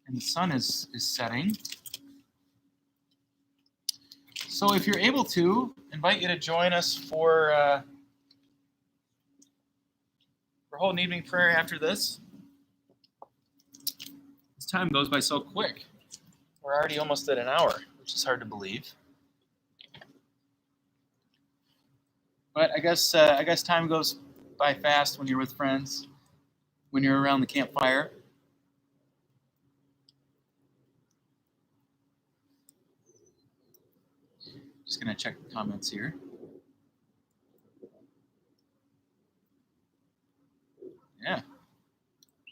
S1: And the sun is setting. So if you're able to, invite you to join us for Holden Evening Prayer after this. This time goes by so quick. We're already almost at an hour, which is hard to believe. But I guess time goes by fast when you're with friends, when you're around the campfire. Just gonna check the comments here.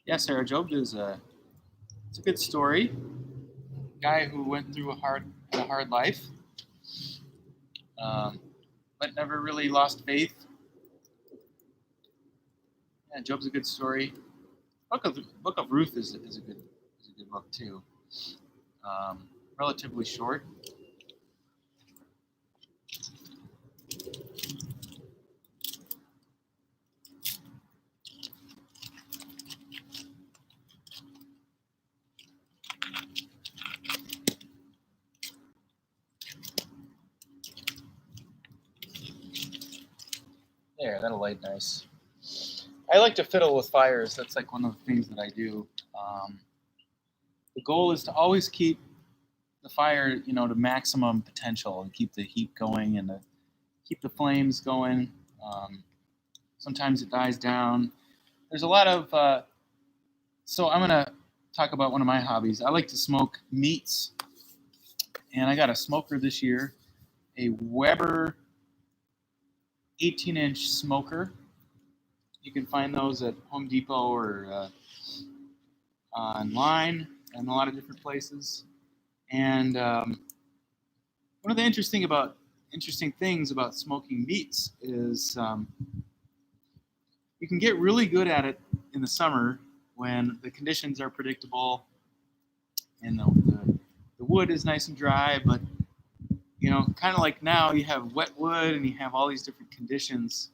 S1: Yeah, Sarah Job it's a good story. Guy who went through a hard life, but never really lost faith. Yeah, Job's a good story. Book of Ruth is a good book too. Relatively short. There, that'll light nice. I like to fiddle with fires. That's like one of the things that I do. The goal is to always keep the fire, to maximum potential and keep the heat going and keep the flames going. Sometimes it dies down. There's a lot of, so I'm going to talk about one of my hobbies. I like to smoke meats, and I got a smoker this year, a Weber 18-inch smoker. You can find those at Home Depot or online and a lot of different places. And one of the interesting things about smoking meats is you can get really good at it in the summer when the conditions are predictable and the wood is nice and dry. But kind of like now, you have wet wood and you have all these different conditions,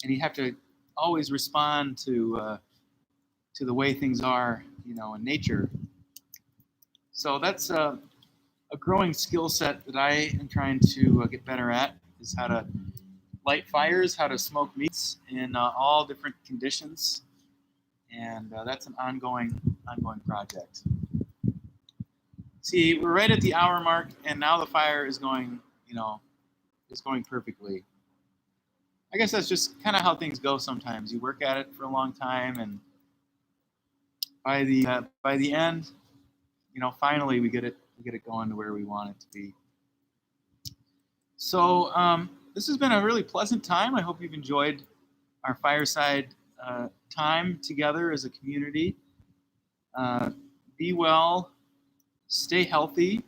S1: and you have to always respond to the way things are, in nature. So that's a growing skill set that I am trying to get better at, is how to light fires, how to smoke meats in all different conditions, and that's an ongoing project. See, we're right at the hour mark, and now the fire is going, perfectly. I guess that's just kind of how things go sometimes. You work at it for a long time, and by the end, finally we get it going to where we want it to be. So this has been a really pleasant time. I hope you've enjoyed our fireside time together as a community. Be well, stay healthy.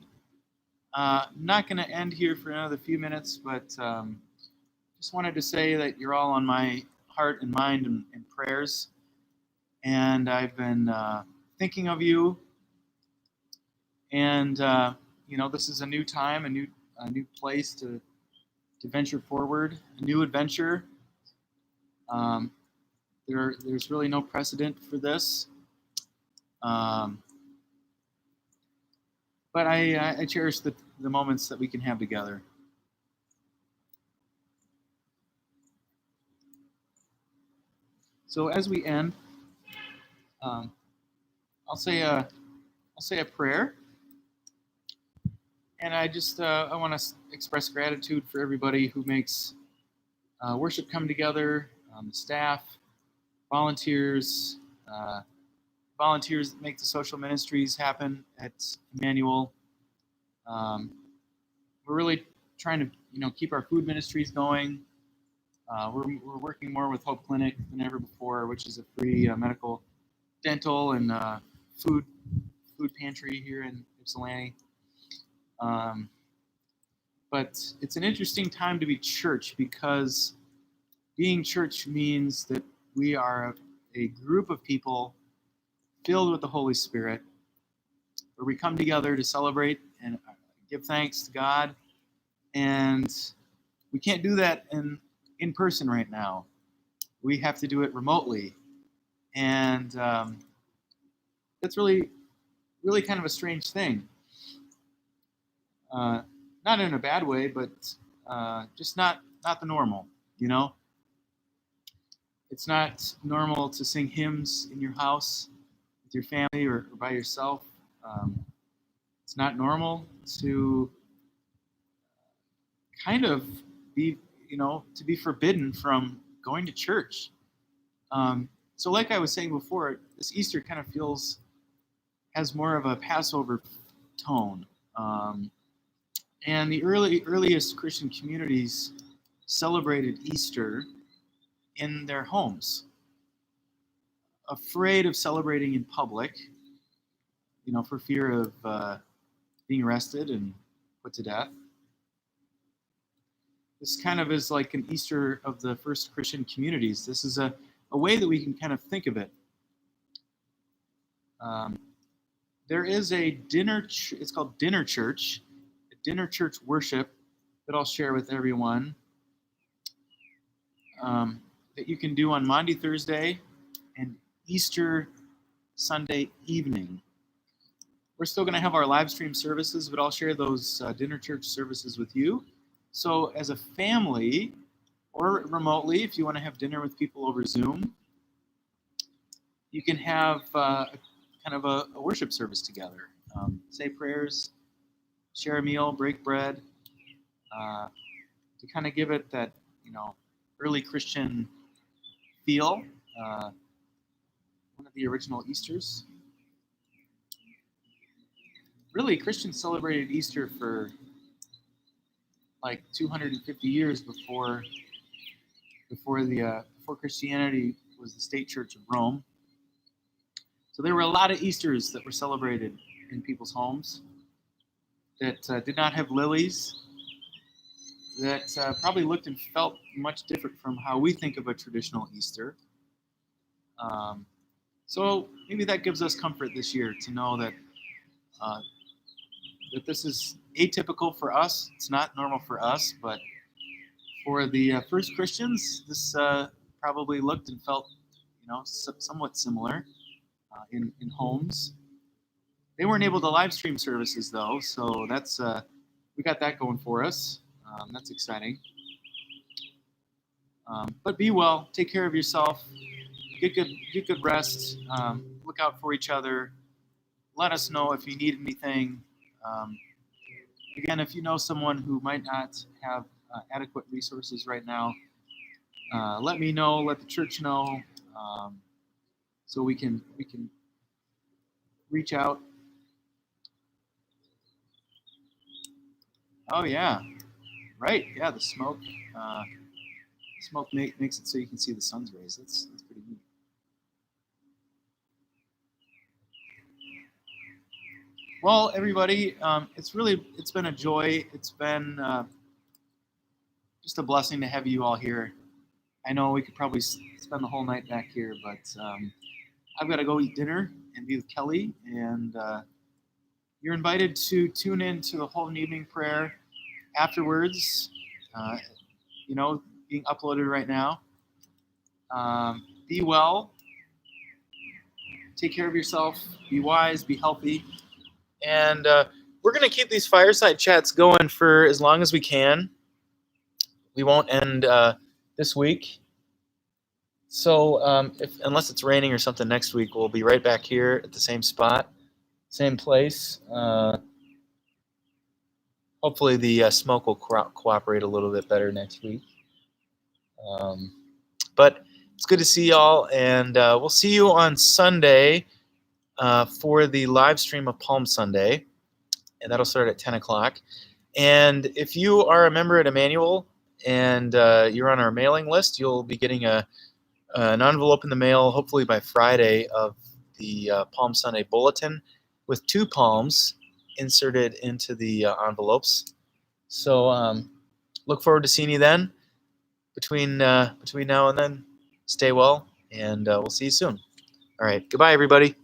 S1: Not going to end here for another few minutes, but just wanted to say that you're all on my heart and mind and prayers. And I've been thinking of you. And this is a new time, a new place to venture forward, a new adventure. There's really no precedent for this. But I cherish the moments that we can have together. So as we end, I'll say a prayer, and I want to express gratitude for everybody who makes worship come together, the staff, volunteers that make the social ministries happen at Emmanuel. We're really trying to keep our food ministries going. We're working more with Hope Clinic than ever before, which is a free medical, dental, and food pantry here in Ypsilanti. But it's an interesting time to be church, because being church means that we are a group of people filled with the Holy Spirit, where we come together to celebrate and give thanks to God. And we can't do that in person right now. We have to do it remotely. And that's really, really kind of a strange thing. Not in a bad way, but just not the normal, It's not normal to sing hymns in your house with your family or by yourself. It's not normal to kind of be, to be forbidden from going to church. So like I was saying before, this Easter kind of has more of a Passover tone. And the earliest Christian communities celebrated Easter in their homes, afraid of celebrating in public, for fear of being arrested and put to death. This kind of is like an Easter of the first Christian communities. This is a way that we can kind of think of it. There is a it's called dinner church, a dinner church worship that I'll share with everyone, that you can do on Maundy Thursday and Easter Sunday evening. We're still going to have our live stream services, but I'll share those dinner church services with you. So as a family, or remotely, if you want to have dinner with people over Zoom, you can have kind of a worship service together. Say prayers, share a meal, break bread, to kind of give it that, early Christian feel. One of the original Easters. Really, Christians celebrated Easter for like 250 years before Christianity was the state church of Rome. So there were a lot of Easters that were celebrated in people's homes that did not have lilies, that probably looked and felt much different from how we think of a traditional Easter. So maybe that gives us comfort this year to know that that this is atypical for us. It's not normal for us, but for the first Christians, this probably looked and felt, somewhat similar in homes. They weren't able to live stream services though, so that's we got that going for us. That's exciting. But be well. Take care of yourself. Get good rest. Look out for each other. Let us know if you need anything. Again, if you know someone who might not have adequate resources right now, let me know. Let the church know, so we can reach out. Oh yeah, right. Yeah, the smoke. Smoke makes it so you can see the sun's rays. That's pretty neat. Well, everybody, it's been a joy. It's been just a blessing to have you all here. I know we could probably spend the whole night back here, but I've got to go eat dinner and be with Kelly. And you're invited to tune in to the Holden Evening Prayer afterwards. Being uploaded right now. Be well. Take care of yourself. Be wise. Be healthy. And we're going to keep these fireside chats going for as long as we can. We won't end this week. So unless it's raining or something next week, we'll be right back here at the same spot, same place. Hopefully the smoke will cooperate a little bit better next week. But it's good to see y'all, and we'll see you on Sunday for the live stream of Palm Sunday, and that'll start at 10 o'clock. And if you are a member at Emmanuel and you're on our mailing list, you'll be getting an envelope in the mail, hopefully by Friday, of the Palm Sunday bulletin with 2 palms inserted into the envelopes. So look forward to seeing you then. Between now and then, stay well, and we'll see you soon. All right, goodbye, everybody.